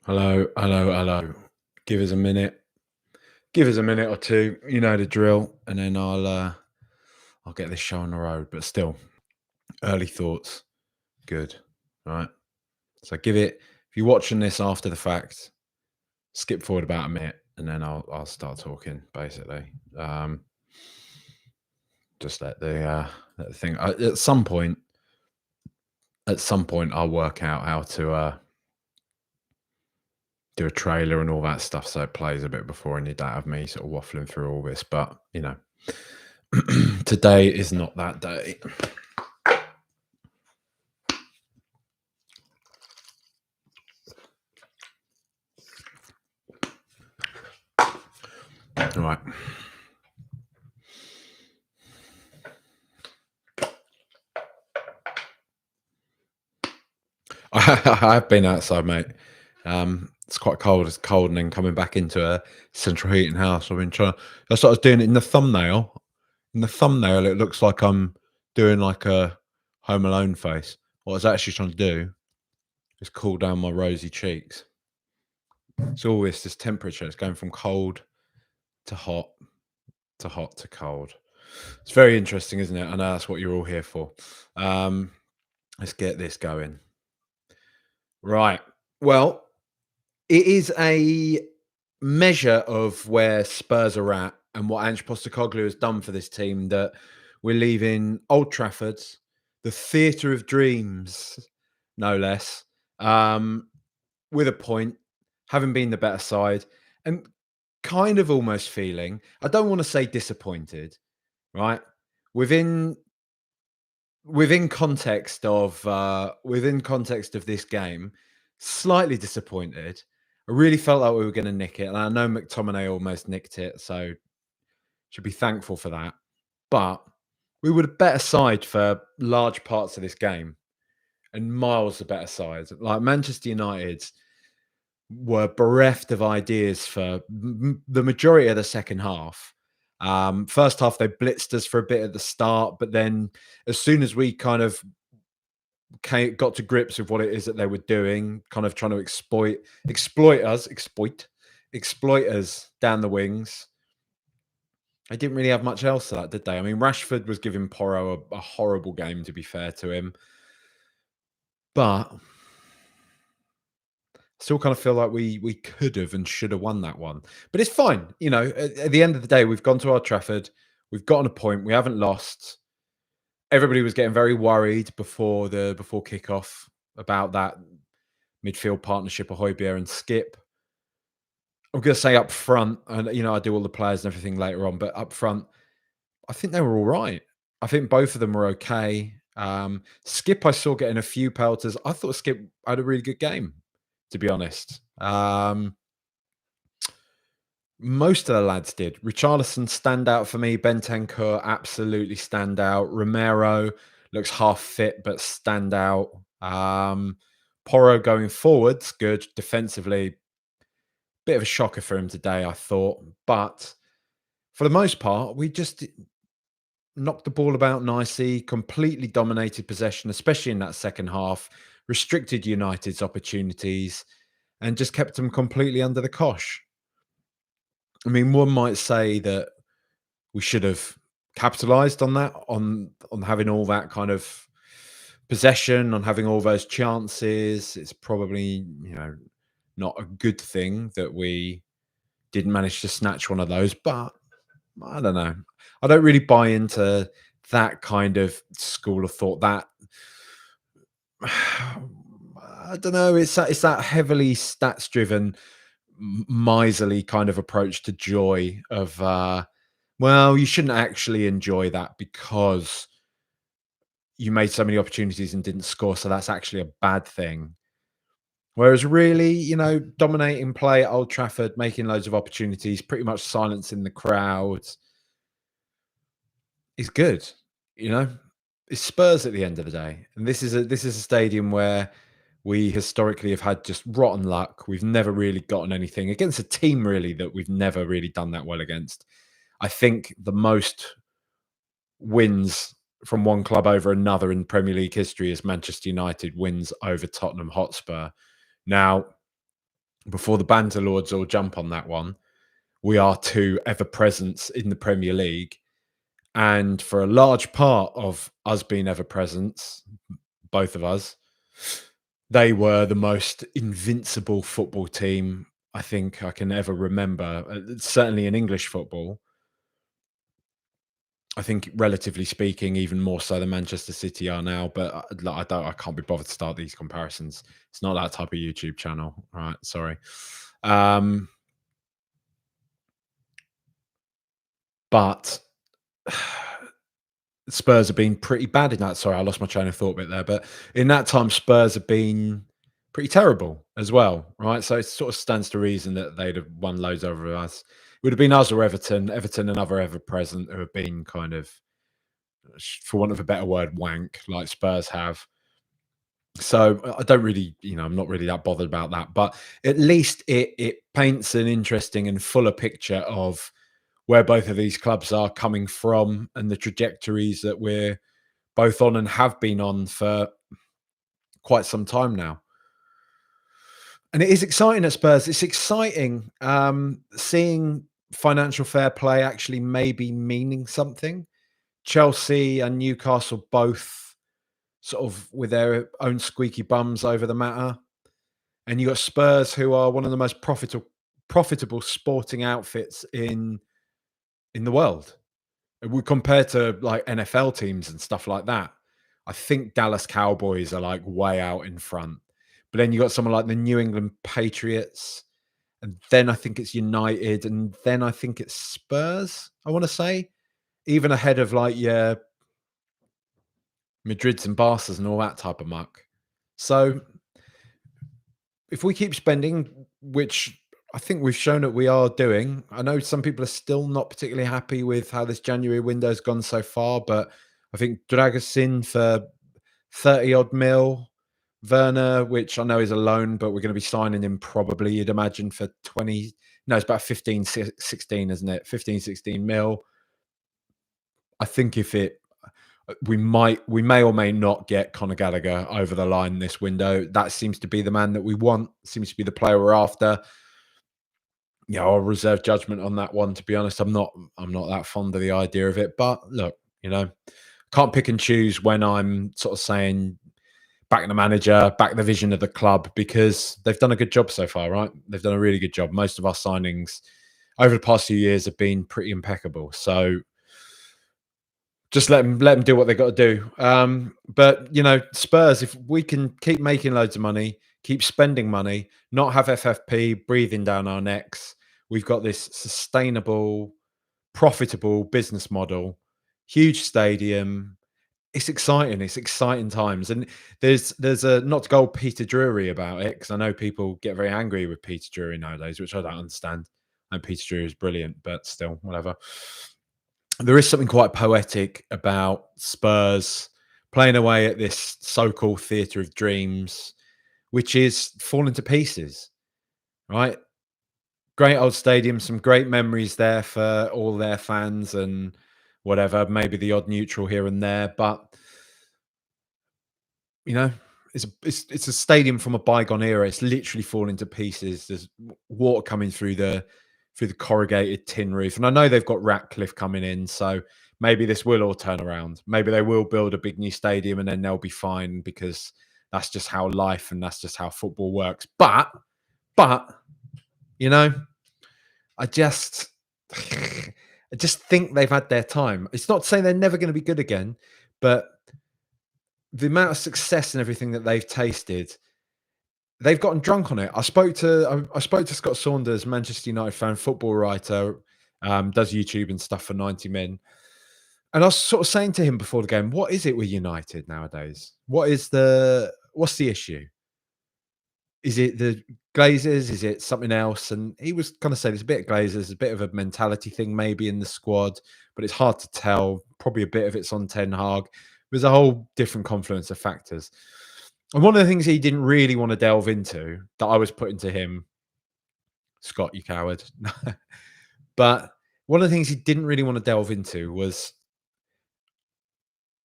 Hello, hello, hello. Give us a minute. Give us a minute or two. You know the drill, and then I'll get this show on the road. But still, early thoughts, good, right? So give it. If you're watching this after the fact, skip forward about a minute, and then I'll start talking. Basically, just let the thing. At some point, I'll work out how to do a trailer and all that stuff, so it plays a bit before, and you don't have me sort of waffling through all this. But today is not that day. All right. I've been outside, mate. It's quite cold. It's cold, and then coming back into a central heating house. I've been trying. That's what I was doing in the thumbnail. In the thumbnail, it looks like I'm doing like a Home Alone face. What I was actually trying to do is cool down my rosy cheeks. It's all this temperature. It's going from cold to hot to hot to cold. It's very interesting, isn't it? I know that's what you're all here for. Um, let's get this going. Right. Well, it is a measure of where Spurs are at and what Ange Postecoglou has done for this team that we're leaving Old Trafford, the theatre of dreams, no less, um, with a point, having been the better side, and kind of almost feeling, I don't want to say disappointed, right? Within within context of this game, slightly disappointed. I really felt like we were going to nick it, and I know McTominay almost nicked it, so should be thankful for that. But we were the better side for large parts of this game, and miles the better side. Like Manchester United were bereft of ideas for the majority of the second half. First half, they blitzed us for a bit at the start, but then as soon as we kind of got to grips with what it is that they were doing, kind of trying to exploit us down the wings. They didn't really have much else to that, did they? I mean, Rashford was giving Porro a horrible game, to be fair to him, but still kind of feel like we could have and should have won that one. But it's fine, At the end of the day, we've gone to Old Trafford, we've gotten a point, we haven't lost. Everybody was getting very worried before kickoff about that midfield partnership of Højbjerg and Skip. I'm going to say up front, and I do all the players and everything later on, but up front, I think they were all right. I think both of them were okay. Skip, I saw getting a few pelters. I thought Skip had a really good game, to be honest. Most of the lads did. Richarlison stand out for me. Bentancur absolutely stand out. Romero looks half fit but stand out. Porro going forwards, good. Defensively, bit of a shocker for him today, I thought. But for the most part, we just knocked the ball about nicely, completely dominated possession, especially in that second half, restricted United's opportunities, and just kept them completely under the cosh. I mean, one might say that we should have capitalized on that, on having all that kind of possession, on having all those chances. It's probably, not a good thing that we didn't manage to snatch one of those, but I don't know. I don't really buy into that kind of school of thought. That I don't know. It's that heavily stats driven, miserly kind of approach to joy. Of well, you shouldn't actually enjoy that because you made so many opportunities and didn't score, so that's actually a bad thing. Whereas really, dominating play at Old Trafford, making loads of opportunities, pretty much silencing the crowd is good. You know, it's Spurs at the end of the day, and this is a stadium where we historically have had just rotten luck. We've never really gotten anything against a team really that we've never really done that well against. I think the most wins from one club over another in Premier League history is Manchester United wins over Tottenham Hotspur. Now, before the banter lords all jump on that one, we are two ever presents in the Premier League. And for a large part of us being ever presents, both of us, they were the most invincible football team I think I can ever remember. Certainly in English football. I think, relatively speaking, even more so than Manchester City are now. But I can't be bothered to start these comparisons. It's not that type of YouTube channel, right? Sorry. Um, but Spurs have been pretty bad in that. Sorry, I lost my train of thought a bit there. But in that time, Spurs have been pretty terrible as well, right? So it sort of stands to reason that they'd have won loads over us. It would have been us or Everton. Everton, another ever present, who have been kind of, for want of a better word, wank like Spurs have. So I don't really, I'm not really that bothered about that. But at least it paints an interesting and fuller picture of where both of these clubs are coming from and the trajectories that we're both on and have been on for quite some time now. And it is exciting at Spurs. It's exciting seeing financial fair play actually maybe meaning something. Chelsea and Newcastle both sort of with their own squeaky bums over the matter. And you got Spurs, who are one of the most profitable sporting outfits in the world. We compared to like NFL teams and stuff like that. I think Dallas Cowboys are like way out in front. But then you got someone like the New England Patriots, and then I think it's United, and then I think it's Spurs, I want to say, even ahead of like Madrids and Barca's and all that type of muck. So if we keep spending, which I think we've shown that we are doing, I know some people are still not particularly happy with how this January window's gone so far, but I think drag us in for 30 odd mil. Werner, which I know is a loan, but we're going to be signing him probably, you'd imagine, for 20. No, it's about 15, 16, isn't it? 15, 16 mil. I think if it, we may or may not get Conor Gallagher over the line this window. That seems to be the man that we want, seems to be the player we're after. Yeah, I'll reserve judgment on that one. To be honest, I'm not that fond of the idea of it. But look, can't pick and choose when I'm sort of saying back the manager, back the vision of the club, because they've done a good job so far, right? They've done a really good job. Most of our signings over the past few years have been pretty impeccable. So just let them do what they got to do. But Spurs, if we can keep making loads of money, keep spending money, not have FFP breathing down our necks, we've got this sustainable, profitable business model, huge stadium. It's exciting. It's exciting times, and there's a not to go Peter Drury about it, because I know people get very angry with Peter Drury nowadays, which I don't understand. And Peter Drury is brilliant, but still, whatever. There is something quite poetic about Spurs playing away at this so-called theatre of dreams, which is falling to pieces, right? Great old stadium, some great memories there for all their fans and whatever, maybe the odd neutral here and there, but you know, it's a stadium from a bygone era. It's literally falling to pieces. There's water coming through the corrugated tin roof, and I know they've got Ratcliffe coming in, so maybe this will all turn around. Maybe they will build a big new stadium, and then they'll be fine, because that's just how life and that's just how football works. But you know, I just I just think they've had their time. It's not to say they're never going to be good again, but the amount of success and everything that they've tasted, they've gotten drunk on it. I spoke to Scott Saunders, Manchester United fan, football writer, does YouTube and stuff for 90 Min. And I was sort of saying to him before the game, what is it with United nowadays? What's the issue? Is it the Glazers? Is it something else? And he was kind of saying it's a bit of Glazers, a bit of a mentality thing maybe in the squad, but it's hard to tell. Probably a bit of it's on Ten Hag. There's a whole different confluence of factors. And one of the things he didn't really want to delve into that I was putting to him, Scott, you coward. But one of the things he didn't really want to delve into was,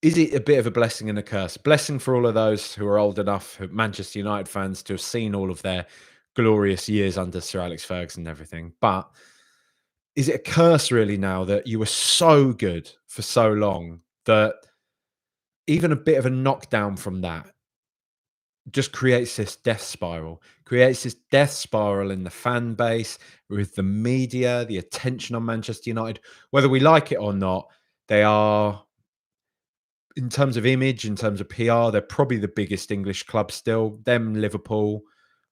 is it a bit of a blessing and a curse? Blessing for all of those who are old enough, Manchester United fans, to have seen all of their glorious years under Sir Alex Ferguson and everything. But is it a curse really now that you were so good for so long that even a bit of a knockdown from that just creates this death spiral, creates this death spiral in the fan base, with the media, the attention on Manchester United, whether we like it or not, they are, in terms of image, in terms of PR, they're probably the biggest English club still. Them, Liverpool,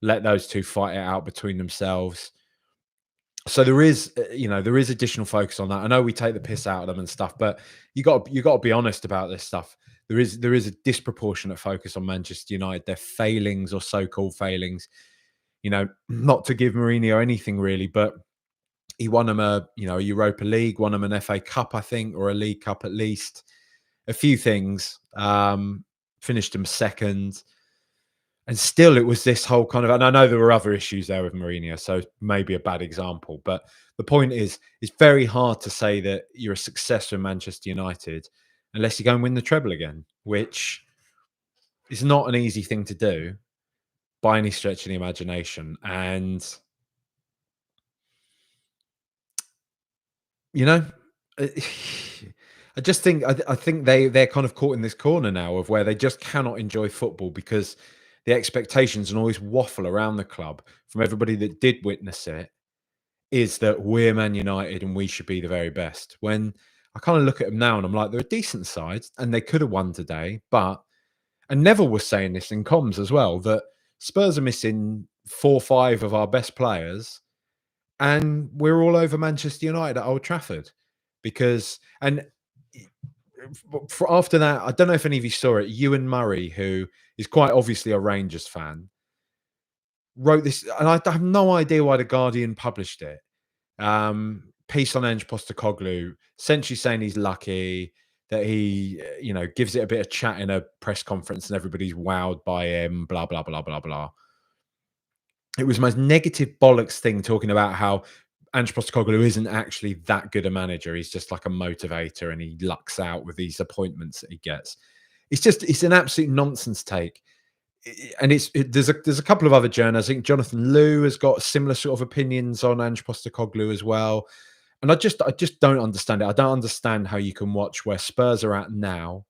let those two fight it out between themselves. So there is, there is additional focus on that. I know we take the piss out of them and stuff, but you got to be honest about this stuff. There is a disproportionate focus on Manchester United, their failings or so-called failings. Not to give Mourinho anything really, but he won them a Europa League, won them an FA Cup, I think, or a League Cup at least. A few things. Finished them second. And still, it was this whole kind of, and I know there were other issues there with Mourinho, so maybe a bad example. But the point is, it's very hard to say that you're a success in Manchester United unless you go and win the treble again, which is not an easy thing to do by any stretch of the imagination. And, you know, I just think I think they're kind of caught in this corner now of where they just cannot enjoy football because the expectations and always waffle around the club from everybody that did witness it is that we're Man United and we should be the very best. When I kind of look at them now and I'm like, they're a decent side and they could have won today, but and Neville was saying this in comms as well that Spurs are missing 4 or 5 of our best players and we're all over Manchester United at Old Trafford because and after that, I don't know if any of you saw it. Ewan Murray, who is quite obviously a Rangers fan, wrote this, and I have no idea why the Guardian published it. Piece on Ange Postecoglou, essentially saying he's lucky that he, gives it a bit of chat in a press conference, and everybody's wowed by him. Blah blah blah blah blah. It was the most negative bollocks thing, talking about how Ange Postecoglou isn't actually that good a manager. He's just like a motivator and he lucks out with these appointments that he gets. It's an absolute nonsense take. And there's a couple of other journalists. I think Jonathan Liu has got similar sort of opinions on Ange Postecoglou as well. And I just don't understand it. I don't understand how you can watch where Spurs are at now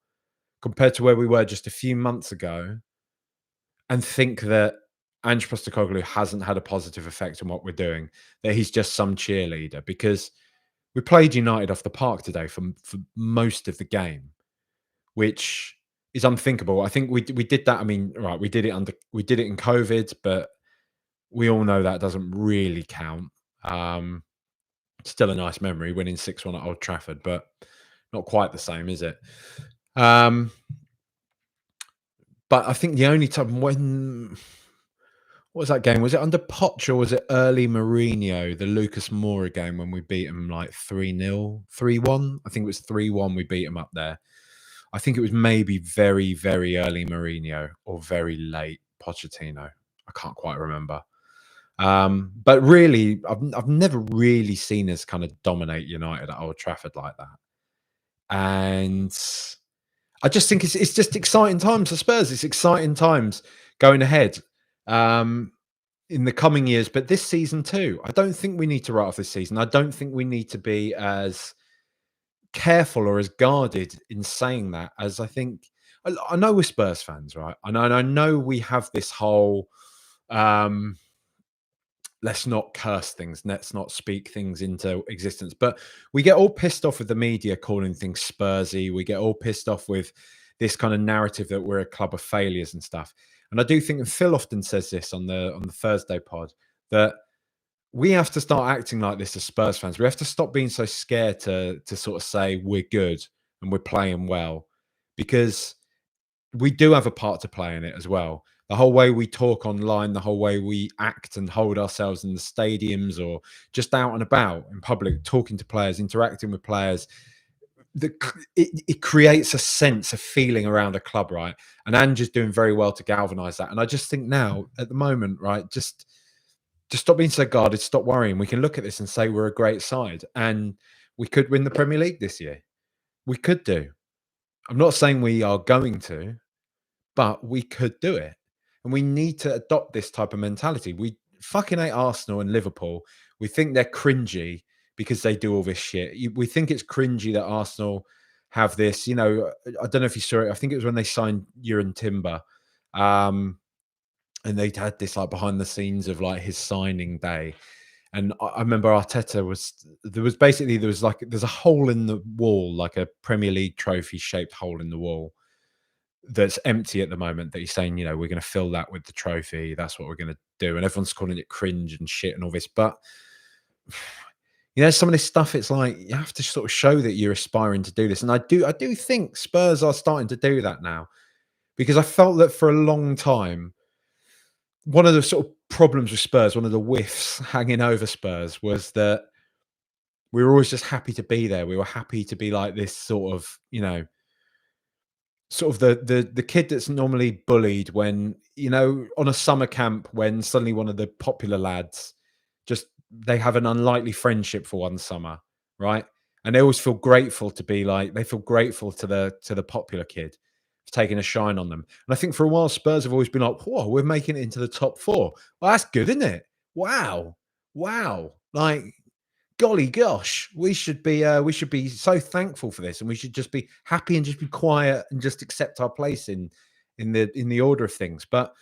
compared to where we were just a few months ago and think that Ange Postecoglou hasn't had a positive effect on what we're doing, that he's just some cheerleader, because we played United off the park today for most of the game, which is unthinkable. I think we did that. I mean, right, we did it in COVID, but we all know that doesn't really count. Still a nice memory winning 6-1 at Old Trafford, but not quite the same, is it? But I think the only time when what was that game? Was it under Poch or was it early Mourinho, the Lucas Moura game when we beat him like 3-0, 3-1? I think it was 3-1 we beat him up there. I think it was maybe very, very early Mourinho or very late Pochettino. I can't quite remember. But really, I've never really seen us kind of dominate United at Old Trafford like that. And I just think it's just exciting times for Spurs. It's exciting times going ahead. In the coming years, but this season too. I don't think we need to write off this season. I don't think we need to be as careful or as guarded in saying that as I think. I know we're Spurs fans, right? And I know we have this whole let's not curse things, let's not speak things into existence. But we get all pissed off with the media calling things Spursy. We get all pissed off with this kind of narrative that we're a club of failures and stuff. And I do think, and Phil often says this on the Thursday pod, that we have to start acting like this as Spurs fans. We have to stop being so scared to sort of say we're good and we're playing well, because we do have a part to play in it as well. The whole way we talk online, the whole way we act and hold ourselves in the stadiums or just out and about in public, talking to players, interacting with players, it creates a sense of feeling around a club, right? And Ange is doing very well to galvanise that. And I just think now, at the moment, right, just stop being so guarded, stop worrying. We can look at this and say we're a great side, and we could win the Premier League this year. We could do. I'm not saying we are going to, but we could do it. And we need to adopt this type of mentality. fucking hate Arsenal and Liverpool. We think they're cringy because they do all this shit. We think it's cringy that Arsenal have this. I don't know if you saw it. I think it was when they signed Jurgen Timber, and they'd had this like behind the scenes of like his signing day. And I remember Arteta there's a hole in the wall, like a Premier League trophy shaped hole in the wall that's empty at the moment, that he's saying, we're going to fill that with the trophy. That's what we're going to do. And everyone's calling it cringe and shit and all this. But, some of this stuff, it's like you have to sort of show that you're aspiring to do this. And I do think Spurs are starting to do that now, because I felt that for a long time, one of the sort of problems with Spurs, one of the whiffs hanging over Spurs, was that we were always just happy to be there. We were happy to be like this sort of, sort of the kid that's normally bullied when, on a summer camp, when suddenly one of the popular lads they have an unlikely friendship for one summer, right? And they always feel grateful to be like, they feel grateful to the popular kid for taking a shine on them. And I think for a while Spurs have always been like, whoa, we're making it into the top 4. Well, that's good, isn't it? Wow. Like, golly gosh, we should be so thankful for this, and we should just be happy and just be quiet and just accept our place in the order of things. But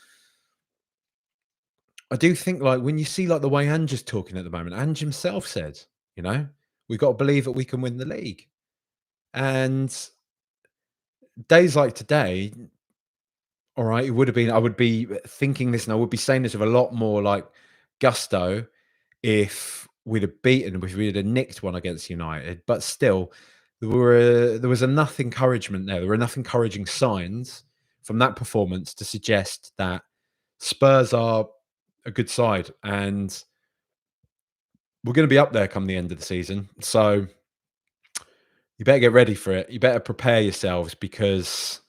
I do think, like, when you see like the way Ange is talking at the moment, Ange himself said, we've got to believe that we can win the league. And days like today, all right, it would have been, I would be thinking this and I would be saying this with a lot more like gusto if we'd have nicked one against United. But still, there was enough encouragement there. There were enough encouraging signs from that performance to suggest that Spurs are a good side, and we're going to be up there come the end of the season. So you better get ready for it. You better prepare yourselves, because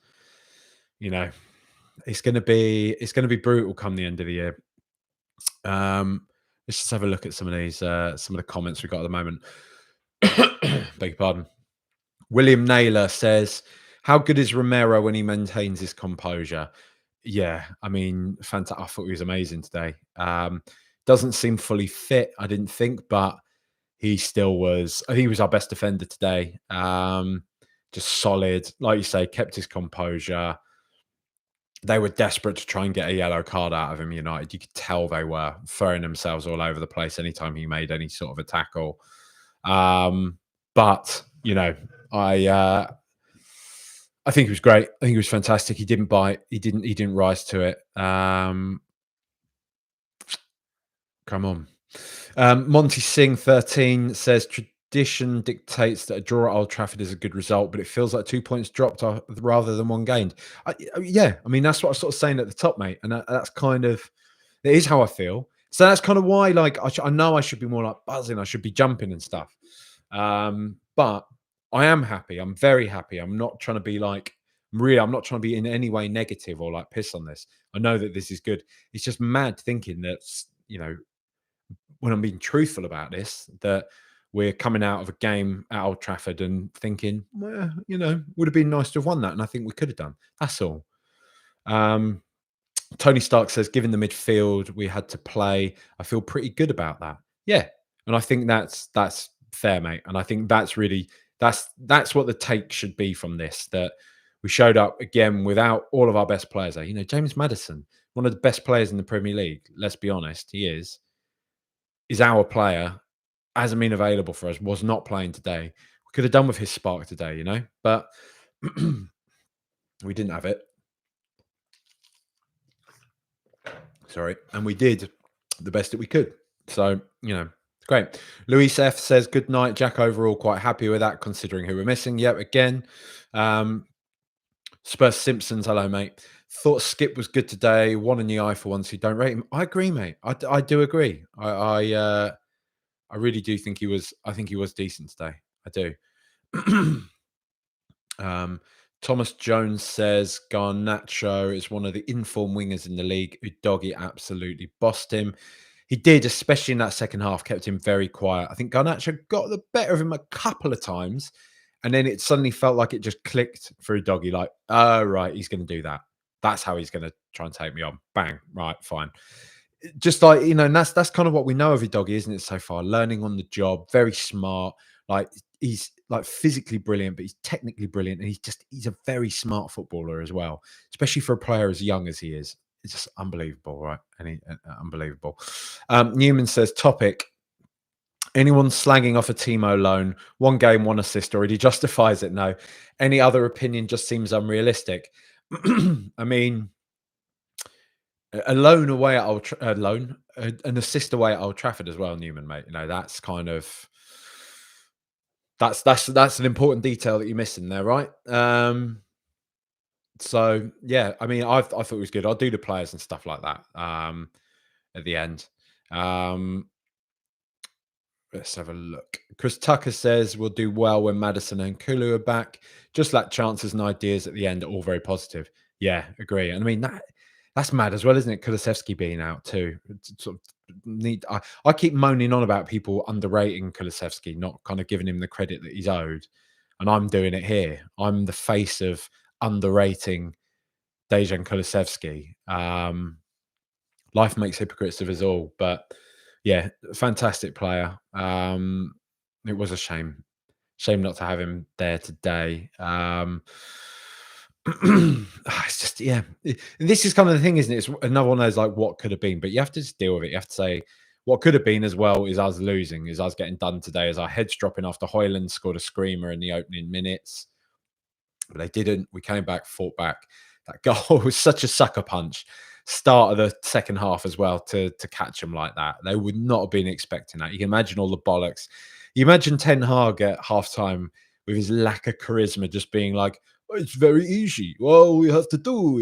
it's going to be brutal come the end of the year. Let's just have a look at some of the comments we've got at the moment. Beg your pardon. William Naylor says, how good is Romero when he maintains his composure? Yeah, I mean, fantastic. I thought he was amazing today. Doesn't seem fully fit, I didn't think, but he still was. I think he was our best defender today. Just solid. Like you say, kept his composure. They were desperate to try and get a yellow card out of him, United. You could tell they were throwing themselves all over the place anytime he made any sort of a tackle. But, I think he was great. I think he was fantastic. He didn't bite. He didn't rise to it. Come on. Monty Singh 13 says, tradition dictates that a draw at Old Trafford is a good result, but it feels like 2 points dropped rather than one gained. Yeah, I mean, that's what I was sort of saying at the top, mate. And that's kind of, it is how I feel. So that's kind of why, like, I know I should be more like buzzing. I should be jumping and stuff. But I am happy. I'm very happy. I'm not trying to be like, I'm not trying to be in any way negative or like piss on this. I know that this is good. It's just mad thinking that, when I'm being truthful about this, that we're coming out of a game at Old Trafford and thinking, well, would have been nice to have won that. And I think we could have done. That's all. Tony Stark says, given the midfield we had to play, I feel pretty good about that. Yeah. And I think that's fair, mate. And I think that's really, that's what the take should be from this, that we showed up again without all of our best players there. James Maddison, one of the best players in the Premier League, let's be honest, he is our player, hasn't been available for us, was not playing today. We could have done with his spark today, but we didn't have it. Sorry. And we did the best that we could. So, great. Luis F says, good night, Jack. Overall, quite happy with that, considering who we're missing. Yep, again. Spurs Simpsons, hello, mate. Thought Skip was good today. One in the eye for once who don't rate him. I agree, mate. I do agree. I really do think he was. I think he was decent today. I do. Thomas Jones says Garnacho is one of the informed wingers in the league. Udogie absolutely bossed him. He did, especially in that second half, kept him very quiet. I think Garnacho got the better of him a couple of times, and then it suddenly felt like it just clicked for Udogie, like, oh, right, he's going to do that. That's how he's going to try and take me on. Bang, right, fine. just like, and that's kind of what we know of Udogie, isn't it, so far? Learning on the job, very smart. Like, he's like physically brilliant, but he's technically brilliant, and he's a very smart footballer as well, especially for a player as young as he is. It's just unbelievable, right? Unbelievable. Newman says, topic. Anyone slagging off a Timo loan, 1 game, 1 assist already justifies it. No. Any other opinion just seems unrealistic. I mean, a loan away at an assist away at Old Trafford as well, Newman, mate. That's kind of that's an important detail that you're missing there, right? So yeah, I mean, I thought it was good. I'll do the players and stuff like that at the end. Let's have a look. Chris Tucker says we'll do well when Maddison and Kulu are back. Just lack chances and ideas at the end are all very positive. Yeah, agree. And I mean that's mad as well, isn't it? Kulusevski being out too. Sort of I keep moaning on about people underrating Kulusevski, not kind of giving him the credit that he's owed. And I'm doing it here. I'm the face of underrating Dejan Kulusevski. Life makes hypocrites of us all, but yeah, fantastic player. It was a shame not to have him there today. It's just, yeah. This is kind of the thing, isn't it? It's another one of those like what could have been, but you have to just deal with it. You have to say what could have been as well is us losing, is us getting done today, as our heads dropping after Hojlund scored a screamer in the opening minutes, but they didn't. We came back, fought back. That goal was such a sucker punch. Start of the second half as well to catch them like that. They would not have been expecting that. You can imagine all the bollocks. You imagine Ten Hag at halftime with his lack of charisma just being like, it's very easy. All we have to do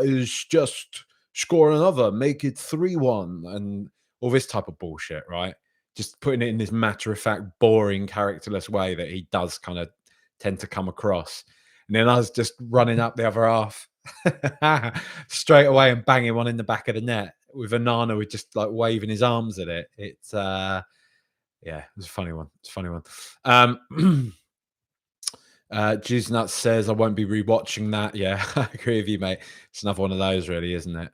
is just score another, make it 3-1, and all this type of bullshit, right? Just putting it in this matter-of-fact, boring, characterless way that he does kind of tend to come across. And then us just running up the other half straight away and banging one in the back of the net with Onana with just like waving his arms at it. It's yeah, it was a funny one. It's a funny one. Juice Nuts says I won't be rewatching that. Yeah, I agree with you, mate. It's another one of those, really, isn't it?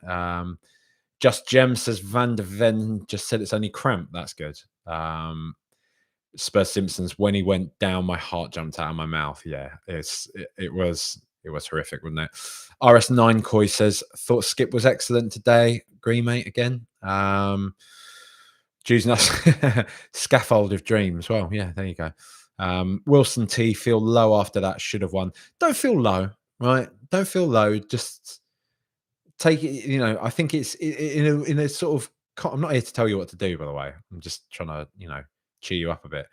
Just Gem says Van de Ven just said it's only cramp. That's good. Spurs Simpsons, when he went down, my heart jumped out of my mouth. Yeah, it was horrific, wasn't it? RS9 Koi says thought Skip was excellent today. Agree, mate. Again. Juice Nuts scaffold of dreams. Well, yeah, there you go. Wilson T feel low after that, should have won. Don't feel low, right? Don't feel low. Just take it. I think it's in a sort of. I'm not here to tell you what to do, by the way. I'm just trying to cheer you up a bit.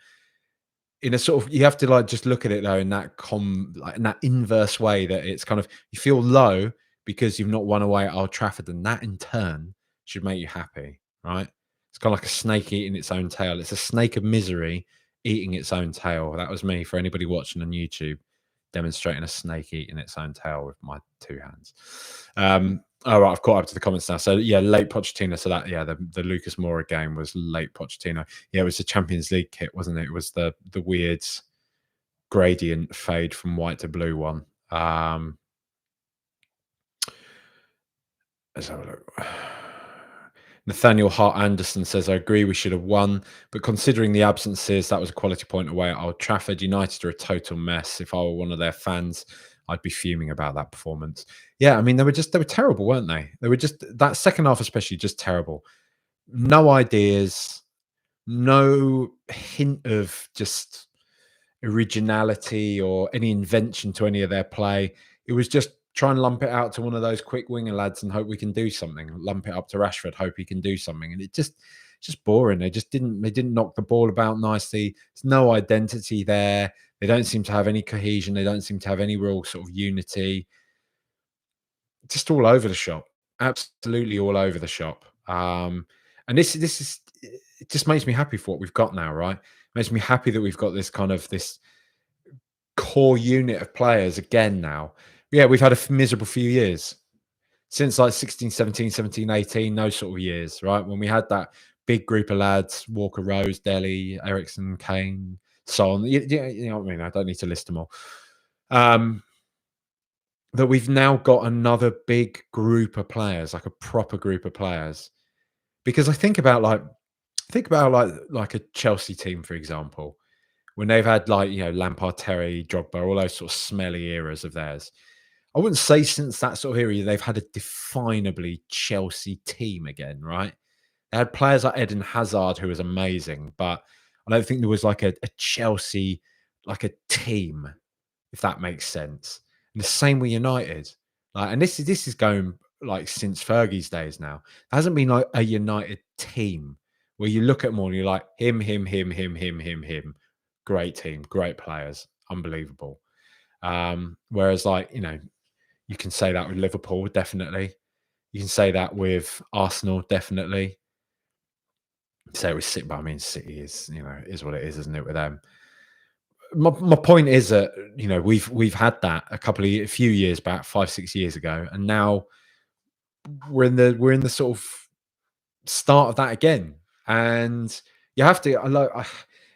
In a sort of, you have to like just look at it though in that in that inverse way, that it's kind of, you feel low because you've not won away at Old Trafford, and that in turn should make you happy, right? It's kind of like a snake eating its own tail. It's a snake of misery eating its own tail. That was me, for anybody watching on YouTube, demonstrating a snake eating its own tail with my 2 hands. All right, I've caught up to the comments now. So yeah, late Pochettino. So that, yeah, the Lucas Moura game was late Pochettino. Yeah, it was the Champions League kit, wasn't it? It was the weird gradient fade from white to blue one. Let's have a look. Nathaniel Hart Anderson says, I agree we should have won, but considering the absences, that was a quality point away at Old Trafford. United are a total mess. If I were one of their fans, I'd be fuming about that performance. Yeah, I mean, they were terrible, weren't they? They were just, that second half especially, just terrible. No ideas, no hint of just originality or any invention to any of their play. It was just try and lump it out to one of those quick winger lads and hope we can do something. Lump it up to Rashford, hope he can do something. And it's just boring. They didn't knock the ball about nicely. There's no identity there. They don't seem to have any cohesion. They don't seem to have any real sort of unity. Just all over the shop. Absolutely all over the shop. And this is, it just makes me happy for what we've got now, right? It makes me happy that we've got this kind of this core unit of players again now. Yeah, we've had a miserable few years since like 16, 17, 17, 18, those sort of years, right? When we had that big group of lads, Walker, Rose, Dele, Ericsson, Kane, so on. You know what I mean? I don't need to list them all. That we've now got another big group of players, like a proper group of players. Because I think about like a Chelsea team, for example, when they've had like, Lampard, Terry, Drogba, all those sort of smelly eras of theirs. I wouldn't say since that sort of era they've had a definably Chelsea team again, right? They had players like Eden Hazard, who was amazing, but I don't think there was like a Chelsea, like a team, if that makes sense. And the same with United. Like, and this is going like since Fergie's days now. There hasn't been like a United team where you look at them all and you're like, him. Great team, great players, unbelievable. Whereas like, you can say that with Liverpool, definitely. You can say that with Arsenal, definitely. Say it was City, but I mean, City is, is what it is, isn't it, with them? My point is that we've had that a few years back, 5-6 years ago, and now we're in the sort of start of that again, and you have to.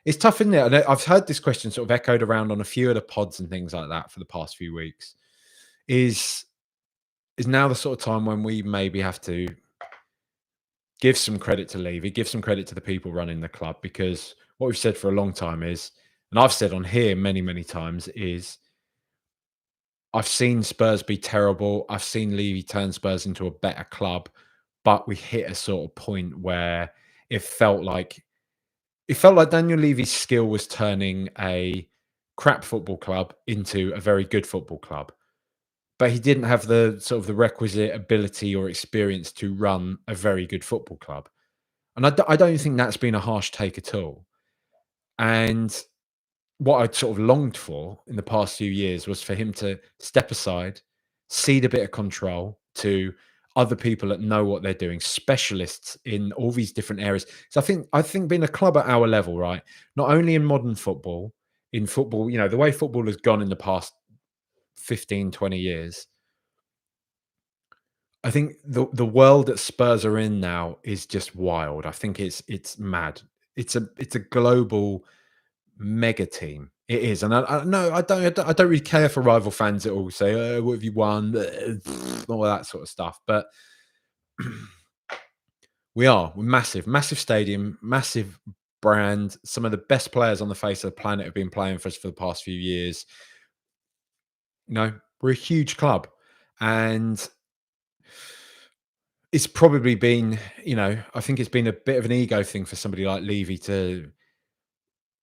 It's tough, isn't it? And I've heard this question sort of echoed around on a few of the pods and things like that for the past few weeks. Is now the sort of time when we maybe have to give some credit to Levy, give some credit to the people running the club, because what we've said for a long time is, and I've said on here many, many times, is I've seen Spurs be terrible. I've seen Levy turn Spurs into a better club, but we hit a sort of point where it felt like Daniel Levy's skill was turning a crap football club into a very good football club. But he didn't have the sort of the requisite ability or experience to run a very good football club. And I don't think that's been a harsh take at all. And what I'd sort of longed for in the past few years was for him to step aside, cede a bit of control to other people that know what they're doing, specialists in all these different areas. So I think being a club at our level, right, not only in modern football, in football, the way football has gone in the past 15, 20 years, I think the world that Spurs are in now is just wild. I think it's mad. It's a global mega team. It is, and I no, I don't really care for rival fans that all say, "Oh, what have you won?" All that sort of stuff. But we're massive, massive stadium, massive brand. Some of the best players on the face of the planet have been playing for us for the past few years. We're a huge club, and it's probably been, I think it's been a bit of an ego thing for somebody like Levy to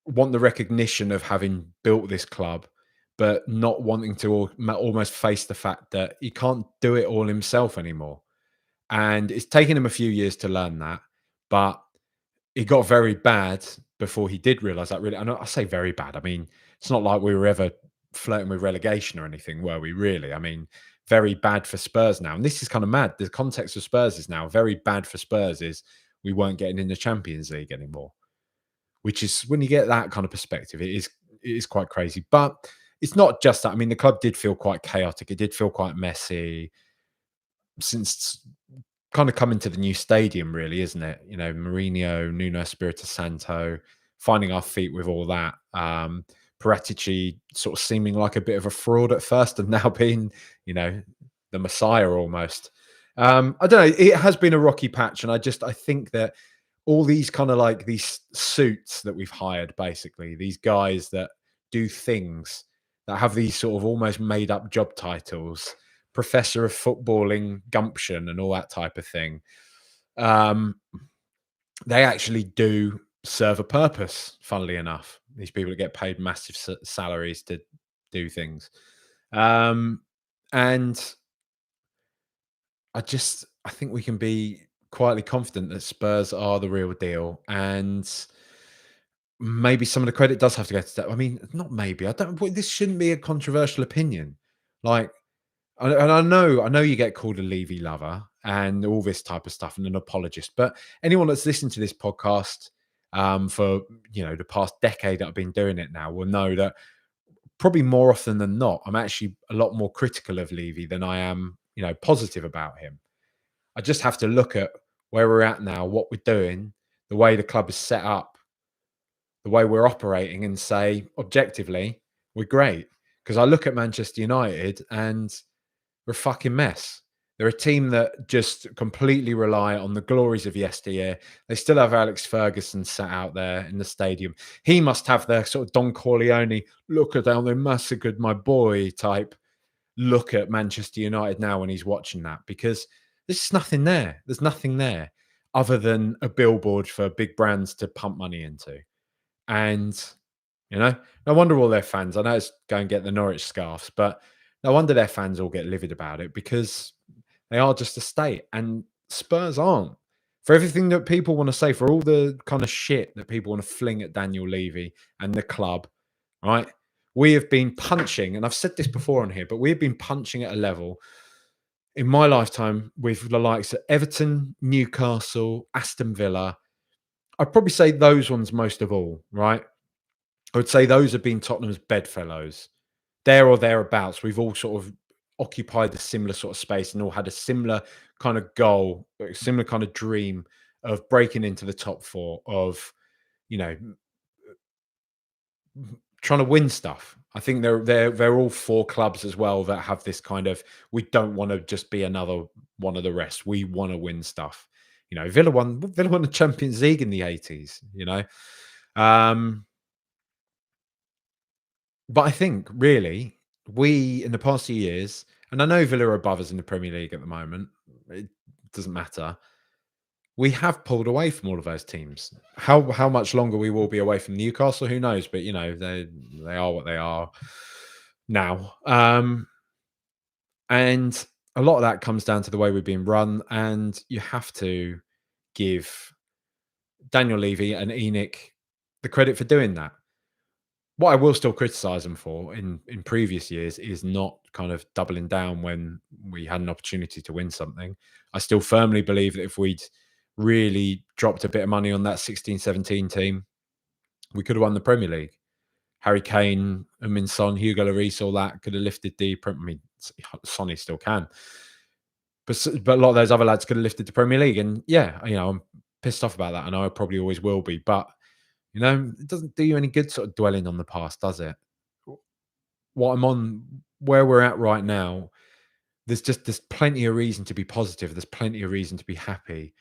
want the recognition of having built this club, but not wanting to almost face the fact that he can't do it all himself anymore. And it's taken him a few years to learn that, but it got very bad before he did realize that. Really, and I say very bad. I mean, it's not like we were ever flirting with relegation or anything, were we? Really? I mean, very bad for Spurs now. And this is kind of mad. The context of Spurs is now very bad for Spurs. Is we weren't getting in the Champions League anymore, which is when you get that kind of perspective, it is quite crazy. But it's not just that. I mean, the club did feel quite chaotic. It did feel quite messy since kind of coming to the new stadium, really, isn't it? Mourinho, Nuno Espirito Santo, finding our feet with all that. Paratici sort of seeming like a bit of a fraud at first and now being, the Messiah almost. I don't know. It has been a rocky patch. And I think that all these kind of like these suits that we've hired, basically, these guys that do things that have these sort of almost made up job titles, professor of footballing gumption and all that type of thing, they actually do serve a purpose, funnily enough. These people that get paid massive salaries to do things. And I think we can be quietly confident that Spurs are the real deal. And maybe some of the credit does have to go to that. I mean, not maybe. I don't. This shouldn't be a controversial opinion. Like, and I know you get called a Levy lover and all this type of stuff and an apologist. But anyone that's listened to this podcast for the past decade that I've been doing it now will know that probably more often than not, I'm actually a lot more critical of Levy than I am, positive about him. I just have to look at where we're at now, what we're doing, the way the club is set up, the way we're operating, and say objectively, we're great. Because I look at Manchester United and we're a fucking mess. They're a team that just completely rely on the glories of yesteryear. They still have Alex Ferguson sat out there in the stadium. He must have their sort of Don Corleone, look at how they massacred my boy type look at Manchester United now when he's watching that, because there's just nothing there. There's nothing there other than a billboard for big brands to pump money into. And, no wonder all their fans, I know it's go and get the Norwich scarves, but no wonder their fans all get livid about it, because they are just a state and Spurs aren't. For everything that people want to say, for all the kind of shit that people want to fling at Daniel Levy and the club, right? We have been punching, and I've said this before on here, but we've been punching at a level in my lifetime with the likes of Everton, Newcastle, Aston Villa. I'd probably say those ones most of all, right? I would say those have been Tottenham's bedfellows. There or thereabouts, we've all sort of occupied a similar sort of space and all had a similar kind of goal, a similar kind of dream of breaking into the top four, of, you know, trying to win stuff. I think they're all four clubs as well that have this kind of, we don't want to just be another one of the rest. We want to win stuff. Villa won the Champions League in the 80s, But I think really we in the past few years, and I know Villa are above us in the Premier League at the moment. It doesn't matter. We have pulled away from all of those teams. How much longer we will be away from Newcastle, who knows? But they are what they are now. And a lot of that comes down to the way we've been run, and you have to give Daniel Levy and Enoch the credit for doing that. What I will still criticise them for in previous years is not kind of doubling down when we had an opportunity to win something. I still firmly believe that if we'd really dropped a bit of money on that 16-17 team, we could have won the Premier League. Harry Kane, Min Son, Hugo Lloris, all that could have lifted the. I mean, Sonny still can, but a lot of those other lads could have lifted the Premier League. And yeah, I'm pissed off about that. I know I probably always will be, but it doesn't do you any good sort of dwelling on the past, does it? Where we're at right now, there's plenty of reason to be positive. There's plenty of reason to be happy,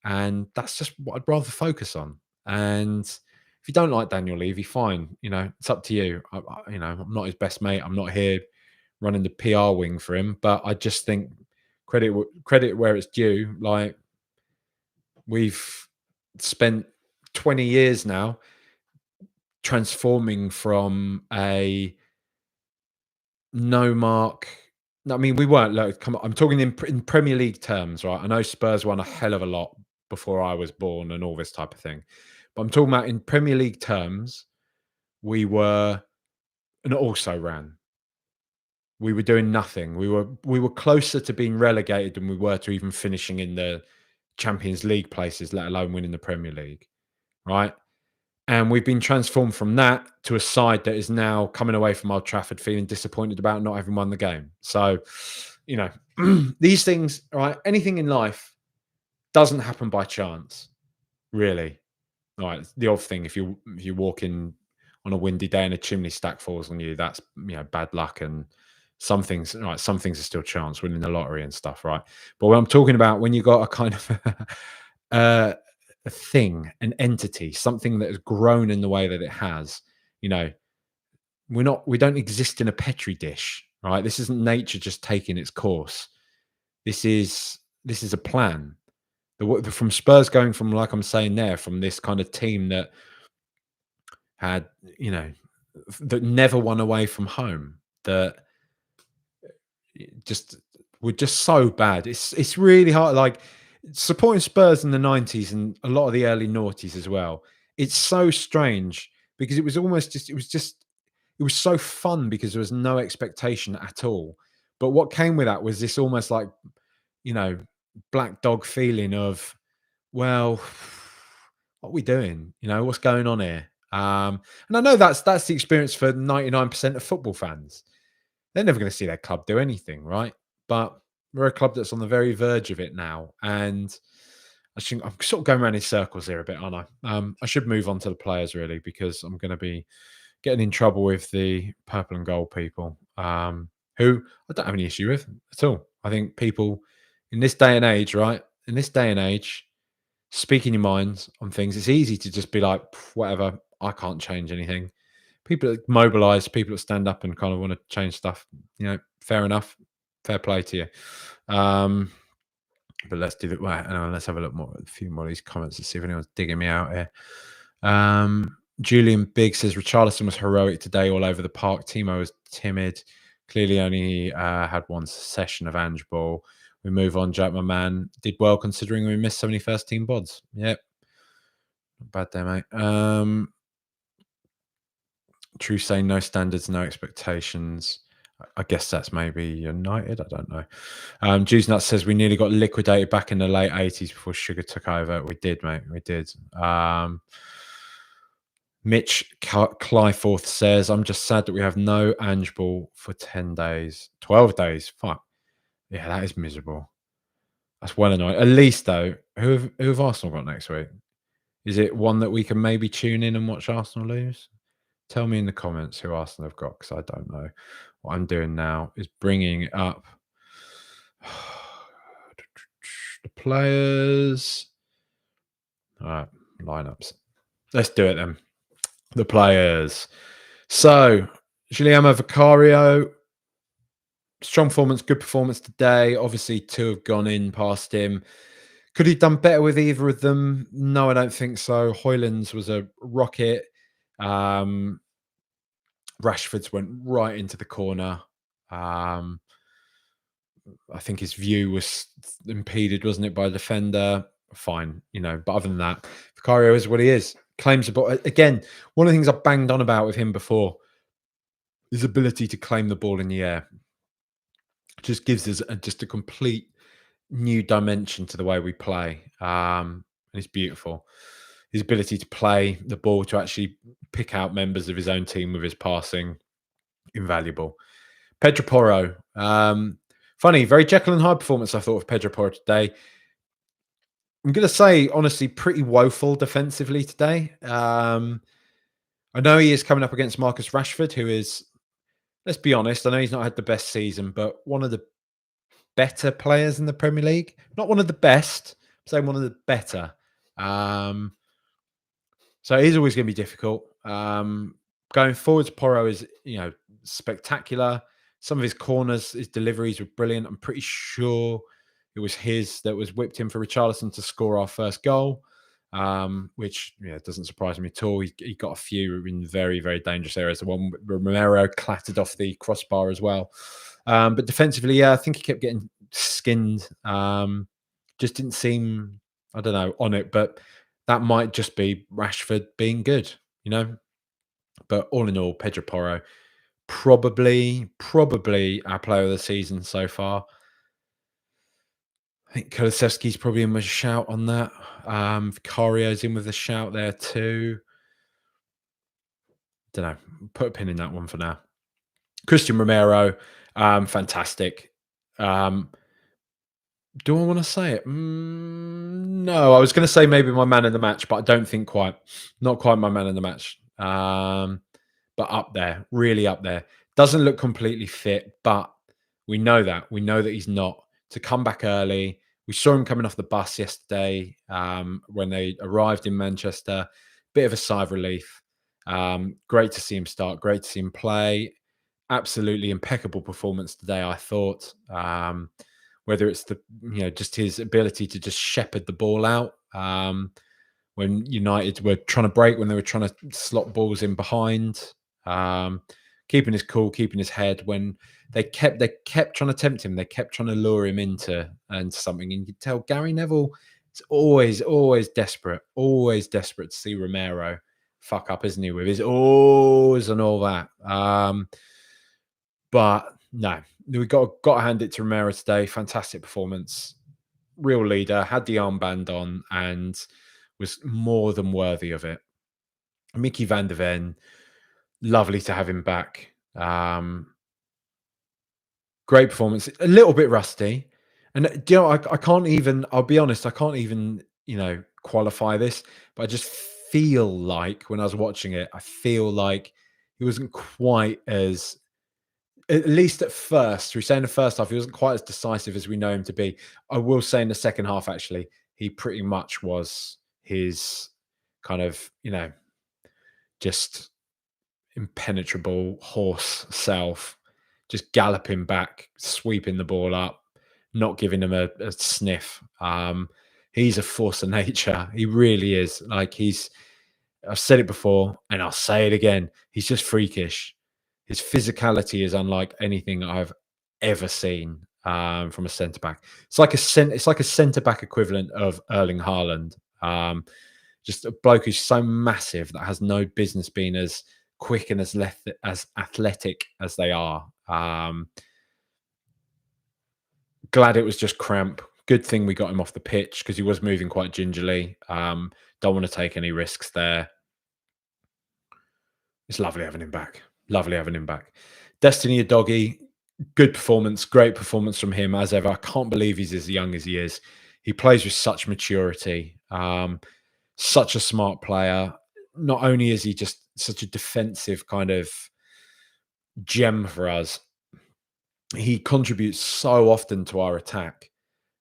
and that's just what I'd rather focus on. And if you don't like Daniel Levy, fine. It's up to you. I'm not his best mate. I'm not here running the PR wing for him, but I just think credit where it's due. Like, we've spent 20 years now transforming from a no mark. I mean, we weren't. Look, come on, I'm talking in Premier League terms, right? I know Spurs won a hell of a lot before I was born and all this type of thing, but I'm talking about in Premier League terms. We were an also ran. We were doing nothing. We were closer to being relegated than we were to even finishing in the Champions League places, let alone winning the Premier League, right? And we've been transformed from that to a side that is now coming away from Old Trafford feeling disappointed about not having won the game. So, these things, right? Anything in life doesn't happen by chance, really. Right? The odd thing, if you walk in on a windy day and a chimney stack falls on you, that's bad luck. And some things, right? Some things are still chance, winning the lottery and stuff, right? But what I'm talking about, when you got a kind of a thing, an entity, something that has grown in the way that it has, we don't exist in a petri dish, right? This isn't nature just taking its course. This is a plan. From Spurs going from, like I'm saying there, from this kind of team that had, that never won away from home, that just were just so bad. It's really hard. Like, supporting Spurs in the 90s and a lot of the early noughties as well. It's so strange because it was so fun because there was no expectation at all. But what came with that was this almost like, black dog feeling of, well, what are we doing? What's going on here? And I know that's the experience for 99% of football fans. They're never going to see their club do anything, right? But we're a club that's on the very verge of it now. And I'm sort of going around in circles here a bit, aren't I? I should move on to the players, really, because I'm going to be getting in trouble with the purple and gold people, who I don't have any issue with at all. I think people In this day and age, right? In this day and age, speaking your mind on things, it's easy to just be like, whatever, I can't change anything. People that mobilize, people that stand up and kind of want to change stuff, fair enough. Fair play to you. Um, but let's do that. Well, anyway, let's have a look more, a few more of these comments to see if anyone's digging me out here. Julian Big says Richarlison was heroic today all over the park. Timo was timid. Clearly only had one session of Ange ball. We move on. Jack, my man, did well considering we missed so many first team bods. Yep. Not bad there, mate. True saying no standards, no expectations. I guess that's maybe United. I don't know. Juice Nut says we nearly got liquidated back in the late 80s before Sugar took over. We did, mate. We did. Mitch Clyforth says, I'm just sad that we have no Ange ball for 10 days. 12 days. Fuck. Yeah, that is miserable. That's well annoying. At least, though, who have Arsenal got next week? Is it one that we can maybe tune in and watch Arsenal lose? Tell me in the comments who Arsenal have got, because I don't know. What I'm doing now is bringing up the players. All right, lineups. Let's do it then. The players. So, Guillermo Vicario, strong performance, good performance today. Obviously, 2 have gone in past him. Could he have done better with either of them? No, I don't think so. Hojlund's was a rocket. Rashford's went right into the corner. I think his view was impeded, wasn't it, by a defender? Fine, but other than that, Vicario is what he is. Claims the ball. Again, one of the things I banged on about with him before, his ability to claim the ball in the air just gives us just a complete new dimension to the way we play. And it's beautiful. His ability to play the ball, to actually pick out members of his own team with his passing, invaluable. Pedro Porro, funny, very Jekyll and Hyde performance, I thought, of Pedro Porro today. I'm going to say, honestly, pretty woeful defensively today. I know he is coming up against Marcus Rashford, who is, let's be honest, I know he's not had the best season, but one of the better players in the Premier League. Not one of the best, I'm saying one of the better. So it is always going to be difficult. Going forwards, Porro is, spectacular. Some of his corners, his deliveries were brilliant. I'm pretty sure it was his that was whipped in for Richarlison to score our first goal, which doesn't surprise me at all. He got a few in very, very dangerous areas. The one Romero clattered off the crossbar as well. But defensively, I think he kept getting skinned. Just didn't seem, I don't know, on it. But that might just be Rashford being good, But all in all, Pedro Porro, probably our player of the season so far. I think Kulusevski's probably in with a shout on that. Vicario's in with a shout there too. Don't know. Put a pin in that one for now. Christian Romero, fantastic. Do I want to say it? No, I was going to say maybe my man of the match, but I don't think quite. Not quite my man of the match. But up there, really up there. Doesn't look completely fit, but we know that. We know that he's not. To come back early. We saw him coming off the bus yesterday when they arrived in Manchester. Bit of a sigh of relief. Great to see him start. Great to see him play. Absolutely impeccable performance today, I thought. Whether it's just his ability to just shepherd the ball out. When United were trying to break, when they were trying to slot balls in behind. Keeping his cool, keeping his head when they kept trying to tempt him. They kept trying to lure him into something. And you could tell Gary Neville is always desperate to see Romero fuck up, isn't he? With his ohs and all that. But no, we got to hand it to Romero today. Fantastic performance. Real leader, had the armband on and was more than worthy of it. Mickey van der Ven, lovely to have him back. Great performance. A little bit rusty. And I can't even, I'll be honest, I can't even, qualify this, but I just feel like when I was watching it, I feel like he wasn't quite as at least at first, we say in the first half, he wasn't quite as decisive as we know him to be. I will say in the second half, actually, he pretty much was his kind of, just impenetrable horse self, just galloping back, sweeping the ball up, not giving him a sniff. He's a force of nature. He really is. I've said it before and I'll say it again. He's just freakish. His physicality is unlike anything I've ever seen from a centre back. It's like a centre back equivalent of Erling Haaland. Just a bloke who's so massive that has no business being as quick and as athletic as they are. Glad it was just cramp. Good thing we got him off the pitch because he was moving quite gingerly. Don't want to take any risks there. It's lovely having him back. Lovely having him back. Destiny a doggy. Good performance. Great performance from him as ever. I can't believe he's as young as he is. He plays with such maturity. Such a smart player. Not only is he just such a defensive kind of gem for us, he contributes so often to our attack.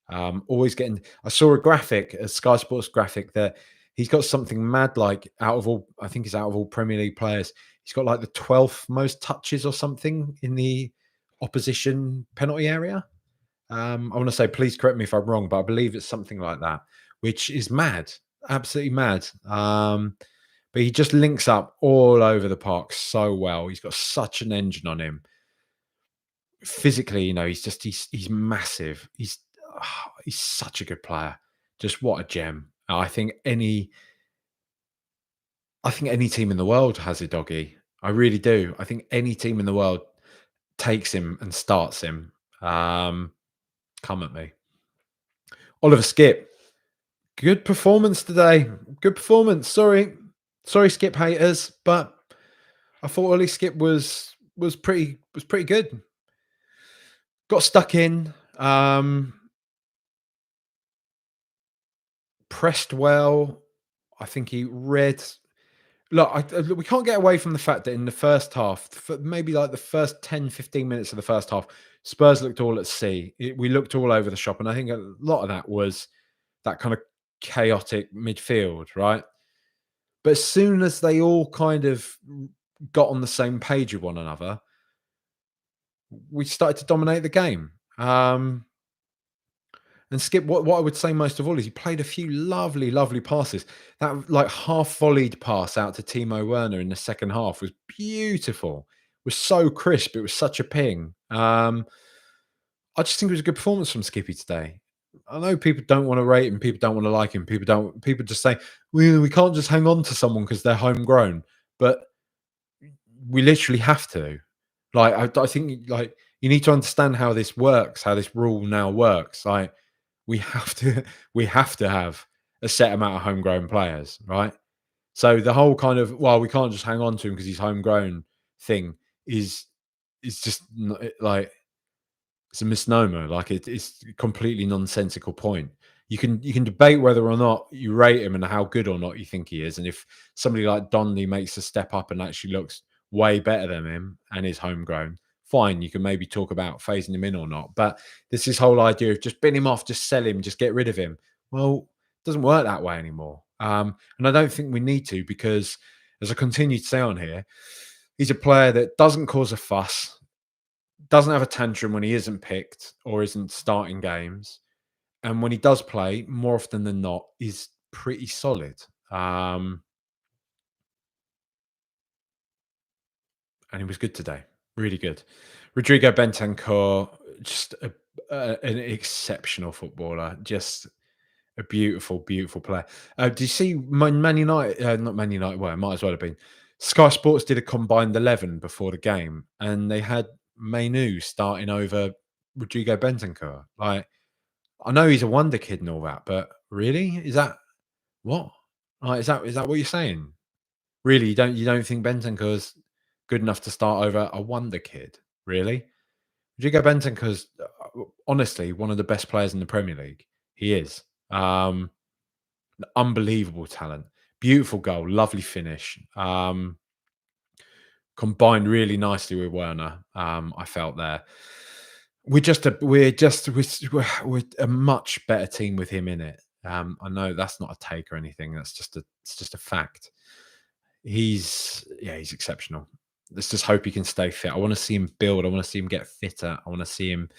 Always getting. I saw a graphic, a Sky Sports graphic, that he's got something mad like out of all. I think he's out of all Premier League players. He's got like the 12th most touches or something in the opposition penalty area. I want to say, please correct me if I'm wrong, but I believe it's something like that, which is mad, absolutely mad. But he just links up all over the park so well. He's got such an engine on him. Physically, he's massive. He's such a good player. Just what a gem. I think any team in the world has a doggy. I really do. I think any team in the world takes him and starts him. Come at me. Oliver Skip. Good performance today. Good performance. Sorry, Skip haters, but I thought Ollie Skip was pretty good. Got stuck in. Pressed well. I think he read. Look, we can't get away from the fact that in the first half, maybe like the first 10, 15 minutes of the first half, Spurs looked all at sea. We looked all over the shop. And I think a lot of that was that kind of chaotic midfield, right? But as soon as they all kind of got on the same page with one another, we started to dominate the game. And Skip, what I would say most of all is he played a few lovely, lovely passes. That like half volleyed pass out to Timo Werner in the second half was beautiful. It was so crisp. It was such a ping. I just think it was a good performance from Skippy today. I know people don't want to rate him, people don't want to like him, people just say we can't just hang on to someone because they're homegrown. But we literally have to. Like I think like you need to understand how this works, how this rule now works. Like we have to have a set amount of homegrown players, right? So the whole kind of we can't just hang on to him because he's homegrown thing is just like it's a misnomer. Like it's a completely nonsensical point. You can debate whether or not you rate him and how good or not you think he is, and if somebody like Donnelly makes a step up and actually looks way better than him and is homegrown, fine, you can maybe talk about phasing him in or not. But this whole idea of just bin him off, just sell him, just get rid of him. Well, it doesn't work that way anymore. And I don't think we need to, because as I continue to say on here, he's a player that doesn't cause a fuss, doesn't have a tantrum when he isn't picked or isn't starting games. And when he does play, more often than not, is pretty solid. And he was good today. Really good. Rodrigo Bentancur, just an exceptional footballer. Just a beautiful, beautiful player. Did you see Man United? Not Man United. Well, it might as well have been. Sky Sports did a combined 11 before the game, and they had Mainu starting over Rodrigo Bentancur. Like, I know he's a wonder kid and all that, but really, is that what? Like, is that what you're saying? Really, you don't think Bentancur's good enough to start over a wonder kid? Really? Rodrigo Bentancur's honestly one of the best players in the Premier League. He is. Unbelievable talent. Beautiful goal, lovely finish. combined really nicely with Werner. I felt there. We're a much better team with him in it. I know that's not a take or anything. It's just a fact. He's exceptional. Let's just hope he can stay fit. I want to see him build. I want to see him get fitter. I want to see him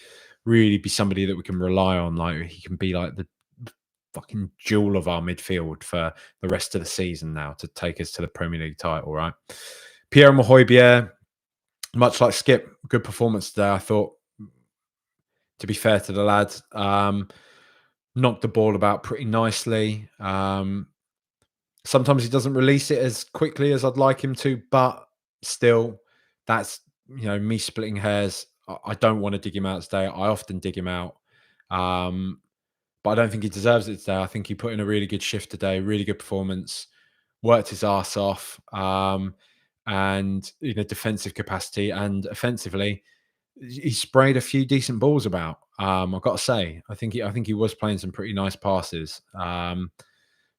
really be somebody that we can rely on. Like he can be like the fucking jewel of our midfield for the rest of the season now to take us to the Premier League title, right? Pierre Mahoybier, much like Skip, good performance today. I thought, to be fair to the lad, knocked the ball about pretty nicely. Sometimes he doesn't release it as quickly as I'd like him to, but still, that's me splitting hairs. I don't want to dig him out today. I often dig him out, but I don't think he deserves it today. I think he put in a really good shift today, really good performance, worked his ass off, and defensive capacity and offensively, he sprayed a few decent balls about. I've got to say, I think he was playing some pretty nice passes.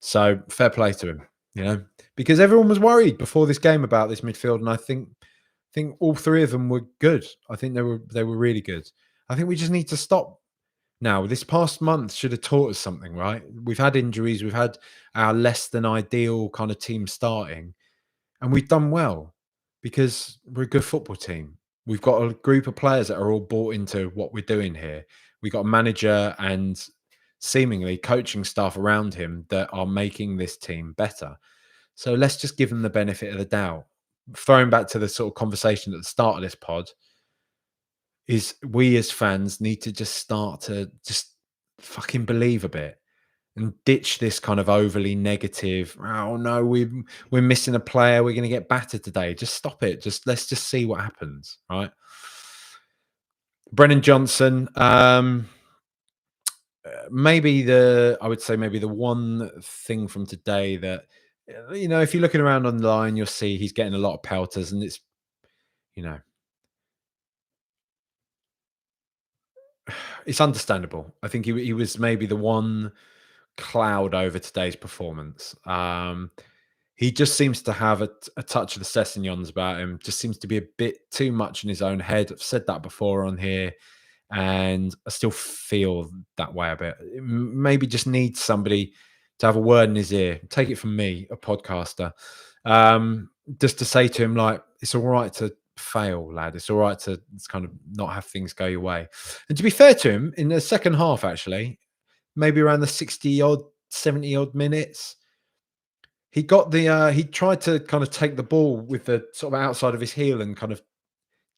So fair play to him, because everyone was worried before this game about this midfield, and I think all three of them were good. I think they were really good. I think we just need to stop now. This past month should have taught us something, right? We've had injuries, we've had our less than ideal kind of team starting, and we've done well because we're a good football team. We've got a group of players that are all bought into what we're doing here. We've got a manager and seemingly coaching staff around him that are making this team better. So let's just give them the benefit of the doubt. Throwing back to the sort of conversation at the start of this pod, is we as fans need to just start to just fucking believe a bit and ditch this kind of overly negative, oh no, we're missing a player, we're going to get battered today. Just stop it. Let's just see what happens, right? Brennan Johnson, maybe the one thing from today that, if you're looking around online, you'll see he's getting a lot of pelters, and you know, it's understandable. I think he was maybe the one cloud over today's performance. He just seems to have a touch of the Sessegnons about him. Just seems to be a bit too much in his own head. I've said that before on here, and I still feel that way a bit. Maybe just needs somebody to have a word in his ear. Take it from me, a podcaster, just to say to him, like, it's all right to fail, lad. It's all right to kind of not have things go your way. And to be fair to him, in the second half, actually, maybe around the 60 odd, 70 odd minutes, he tried to kind of take the ball with the sort of outside of his heel and kind of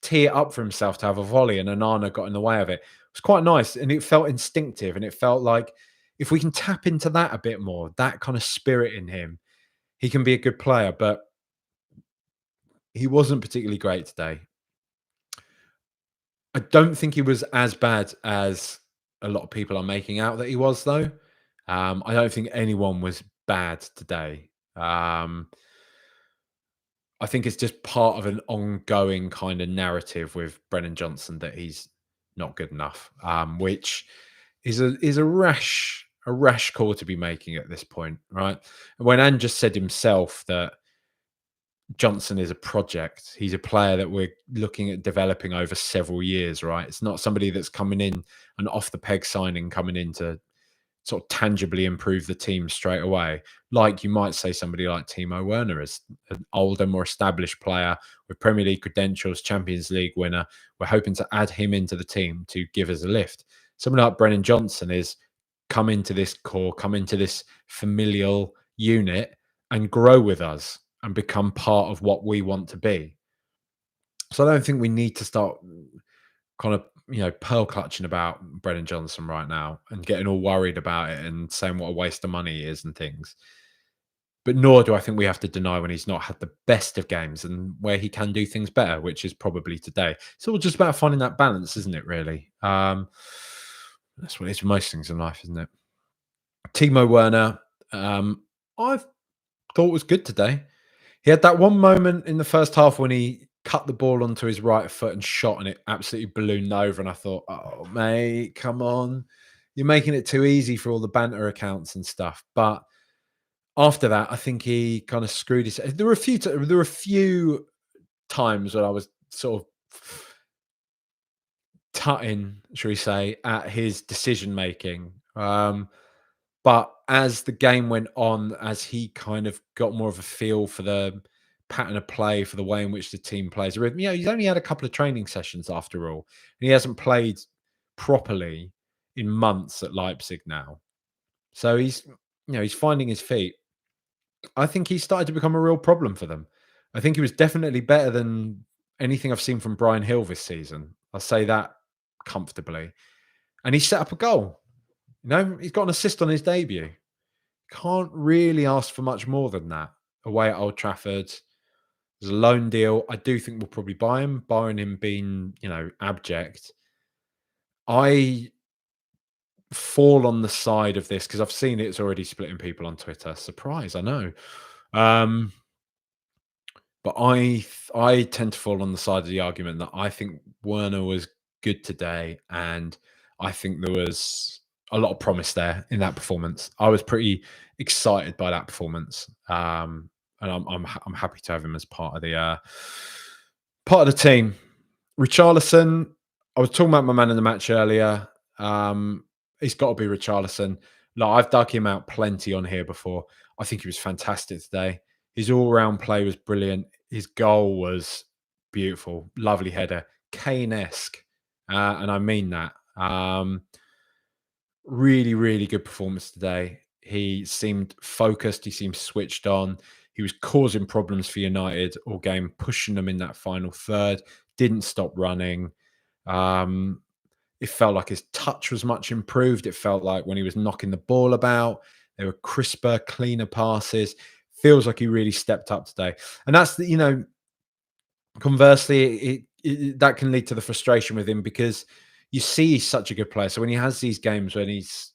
tee it up for himself to have a volley, and Onana got in the way of it. It was quite nice, and it felt instinctive, and it felt like if we can tap into that a bit more, that kind of spirit in him, he can be a good player. But he wasn't particularly great today. I don't think he was as bad as a lot of people are making out that he was, though. I don't think anyone was bad today. I think it's just part of an ongoing kind of narrative with Brennan Johnson that he's not good enough, which is a rash call to be making at this point, right? When Ange just said himself that Johnson is a project, he's a player that we're looking at developing over several years, right? It's not somebody that's coming in an off the peg signing, coming in to sort of tangibly improve the team straight away. Like you might say somebody like Timo Werner is an older, more established player with Premier League credentials, Champions League winner. We're hoping to add him into the team to give us a lift. Somebody like Brennan Johnson is come into this core, come into this familial unit and grow with us and become part of what we want to be. So I don't think we need to start kind of pearl clutching about Brennan Johnson right now and getting all worried about it and saying what a waste of money he is and things. But nor do I think we have to deny when he's not had the best of games and where he can do things better, which is probably today. It's all just about finding that balance, isn't it, really? That's what it is for most things in life, isn't it? Timo Werner, I thought was good today. He had that one moment in the first half when he cut the ball onto his right foot and shot, and it absolutely ballooned over. And I thought, oh, mate, come on. You're making it too easy for all the banter accounts and stuff. But after that, I think he kind of screwed his. There were a few times when I was sort of tutting, shall we say, at his decision making. But as the game went on, as he kind of got more of a feel for the pattern of play, for the way in which the team plays, he's only had a couple of training sessions after all, and he hasn't played properly in months at Leipzig now. So he's finding his feet. I think he started to become a real problem for them. I think he was definitely better than anything I've seen from Brian Hill this season. I'll say that comfortably. And he set up a goal. He's got an assist on his debut. Can't really ask for much more than that. Away at Old Trafford. There's a loan deal. I do think we'll probably buy him, barring him being, abject. I fall on the side of this because I've seen it's already splitting people on Twitter. Surprise, I know. But I tend to fall on the side of the argument that I think Werner was good today, and I think there was a lot of promise there in that performance. I was pretty excited by that performance, and I'm happy to have him as part of the team. Richarlison, I was talking about my man in the match earlier. He's got to be Richarlison. I've dug him out plenty on here before. I think he was fantastic today. His all-round play was brilliant. His goal was beautiful. Lovely header. Kane-esque. And I mean that. Really, really good performance today. He seemed focused. He seemed switched on. He was causing problems for United all game, pushing them in that final third. Didn't stop running. It felt like his touch was much improved. It felt like when he was knocking the ball about, there were crisper, cleaner passes. Feels like he really stepped up today. And that's conversely, that can lead to the frustration with him because you see he's such a good player. So when he has these games when he's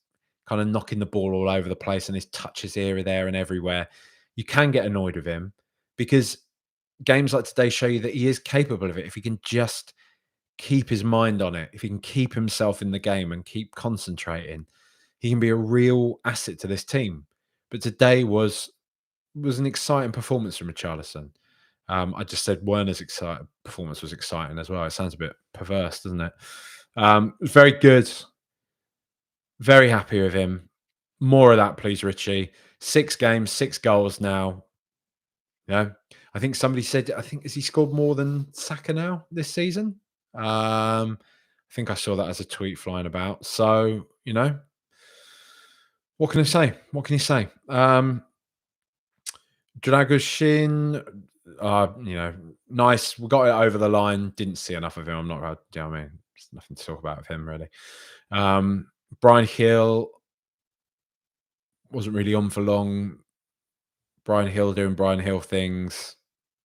kind of knocking the ball all over the place and his touch is here, there, and everywhere, you can get annoyed with him because games like today show you that he is capable of it if he can just keep his mind on it, if he can keep himself in the game and keep concentrating, he can be a real asset to this team. But today was an exciting performance from Richarlison. I just said Werner's performance was exciting as well. It sounds a bit perverse, doesn't it? It was very good. Very happy with him. More of that, please, Richie. 6 games, 6 goals now. I think somebody said, has he scored more than Saka now this season? I think I saw that as a tweet flying about. So, what can I say? What can you say? Dragoshin, nice. We got it over the line. Didn't see enough of him. I'm not, I mean, there's nothing to talk about with him, really. Brian Hill wasn't really on for long. Brian Hill doing Brian Hill things.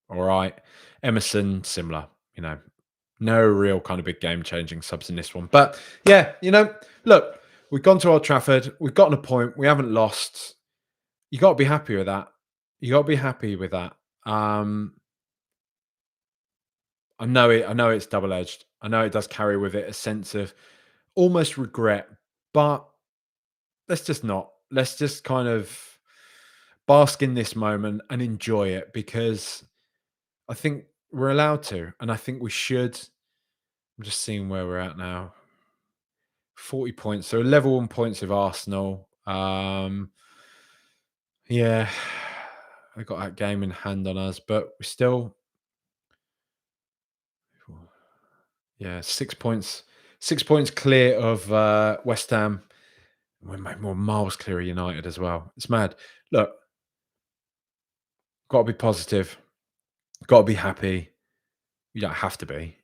All right. Emerson, similar, no real kind of big game-changing subs in this one. But yeah, look, we've gone to Old Trafford. We've gotten a point. We haven't lost. You got to be happy with that. You got to be happy with that. I know it's double-edged. I know it does carry with it a sense of almost regret, but let's just not. Let's just kind of bask in this moment and enjoy it because I think we're allowed to, and I think we should. I'm just seeing where we're at now. 40 points. So level on points with Arsenal. Yeah, we got that game in hand on us, but we're still, 6 points. 6 points clear of West Ham. We're more miles clear of United as well. It's mad. Look, got to be positive. Got to be happy. You don't have to be.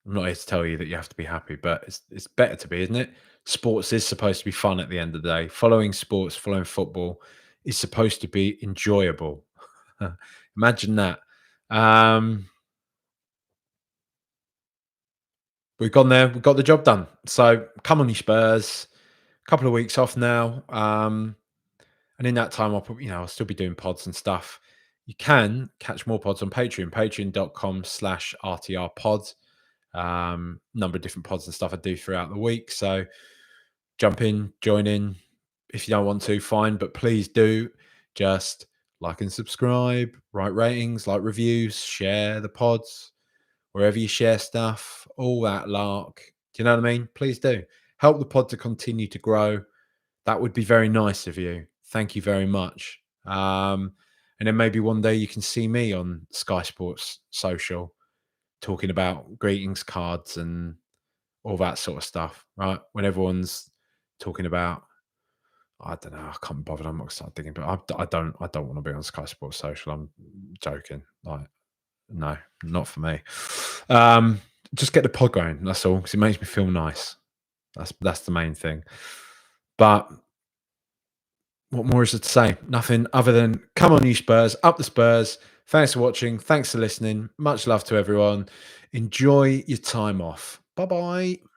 I'm not here to tell you that you have to be happy, but it's better to be, isn't it? Sports is supposed to be fun at the end of the day. Following sports, following football is supposed to be enjoyable. Imagine that. We've gone there. We've got the job done. So come on, you Spurs. A couple of weeks off now. And in that time, I'll still be doing pods and stuff. You can catch more pods on Patreon, patreon.com/RTRpods. Number of different pods and stuff I do throughout the week. So jump in, join in. If you don't want to, fine, but please do just like and subscribe, write ratings, like reviews, share the pods. wherever you share stuff, all that lark. Do you know what I mean? Please do. Help the pod to continue to grow. That would be very nice of you. Thank you very much. And then maybe one day you can see me on Sky Sports Social talking about greetings cards and all that sort of stuff, right? When everyone's talking about, I don't know, I can't bother. I'm not start digging, but I don't want to be on Sky Sports Social. I'm joking. Like, no, not for me. Just get the pod going. That's all, because it makes me feel nice. That's the main thing. But what more is there to say? Nothing other than come on, you Spurs, up the Spurs. Thanks for watching. Thanks for listening. Much love to everyone. Enjoy your time off. Bye bye.